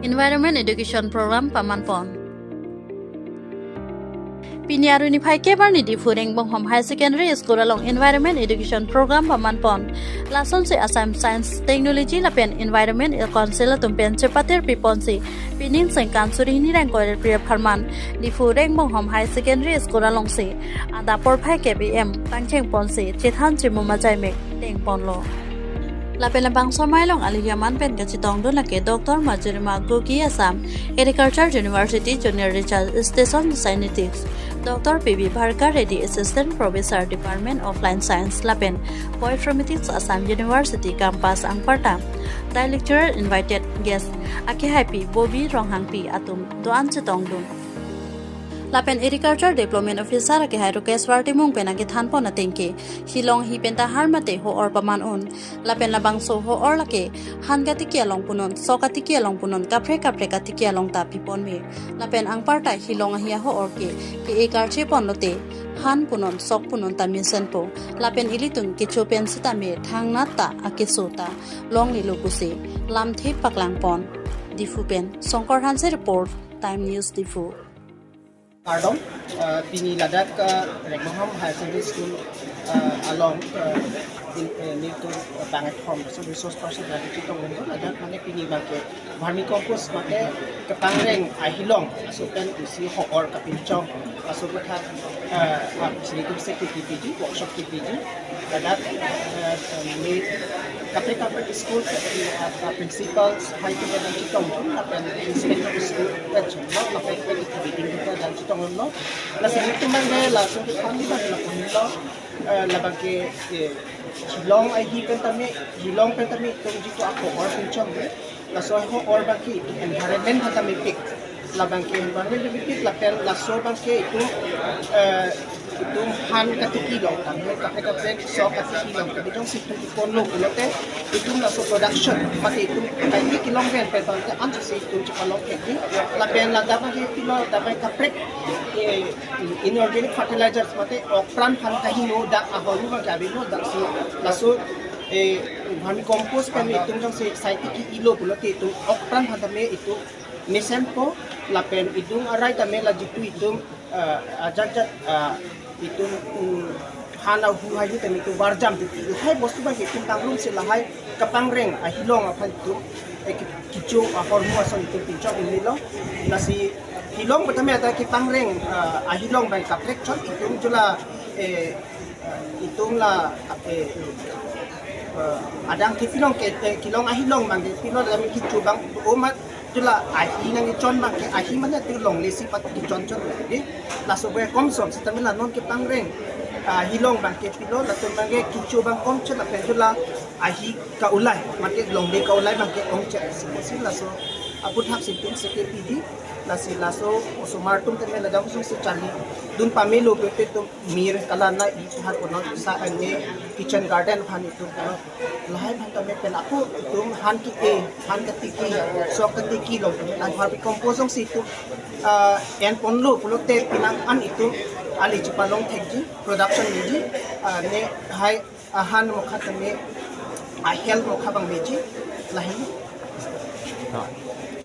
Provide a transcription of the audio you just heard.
Environment Education Program pamanpon. Piniaru ni phai kebar ni difureng bonghom high secondary school along environment education program pamanpon lason se assam science technology lapen environment council tumpen chepater piponsi pinin sengkan suri ni rang korer priya pharman difureng bonghom high secondary school along se ada por phai kbm tangcheng ponsi chethan chimuma jaimek teng ponlo lapen bang somai long aliyaman pen kachitong do lake Dr. Majurima Gogi Assam Agriculture University Junior Research Station Scientists Dr. P.B. Bharkar Reddy Assistant Professor Department of Plant Science Lapen Bioinformatics Assam University Campus Angparta the lecturer invited guest Ake Happy Bobby Ronghangpi Atum Doan Chitong Dun Lapen Agriculture Development Officer ke hai Rukesh Wartimung pena ke thanpo na tengke Shillong hi penta harmate ho or paman un lapen labang so ho or lake hangati kia long punon sokati kia long punon kapre kati kia long ta pipon me lapen angparta Shillong hi ho or ke ekar che pon lote han punon sok punon ta mission po lapen ilitun ke chopen sita me thangna ta akesota long ni lokuse lam the paklang pon difu pen Songkor Hanse report Time News difu Pardon, Pini Ladakh Regnaham High Secondary School along need to bank from so resource person that itu tunggu Ladakh mana Pini bangke vermicompost mate kepangreng ahilong asupan usi hor kapincong asupat sini tu PPG workshop PPG Ladakh need kapre school principals high secondary chitong akan inspector school kacuma apa itu bidding kita dan chitong no la sini tu mangge la so kami ba la punlo la bangke hilong ai hi hilong pentami tu jiko ako or pinchong la so ho or bangki environment hatami pick la bangke environment pick la pen la so bangke itu han katiki long kami kapre so katiki long kami dong situ ikonlo kulote itu la so production mati itu kai kilong pen peton ke anju se itu chipalong ke la pen la dapat kilo dapat kapre inorganic fertilizers mate okran han kahino da aholu ba gabi no da so la so vermicompost pen itu dong se site ki ilo kulote itu okran hadame itu mesempo la pen idung arai tame la jitu idung ajat itu hana hu hayu tami itu warjam itu hai bostu ba itu tanglum se lahai kapangreng ahilong aphan itu kicu ahormu ason itu pinchok inilo nasi hilong pertama ada kipangreng ahilong ba kaprek chot itu jula itungla adang kipilong ke kilong ahilong bang kipilong dalam kicu bang umat jula ahi nang chon bang ke ahi mana tu long lesi pat chon ni la so be komsom sitamila non ke pangreng hilong bang ke pilo la tu bang ke kicu bang kom chela pe jula ahi ka ulai make long de ka ulai bang ke kom che si la so aput hak situm se ke pidi la si la so martum te me la dam so se chali dun pamelo pe to mir kala na I har kono sa ane kitchen garden phani tu lahai bhan ta me pe la ko tum han ki han ka ti ki so ka ti ki lo la har bi composong si tu en ponlo pulo te pinang an itu ali chipalong thekji production ni ne hai han mo khatame a hel mo khabang meji lahi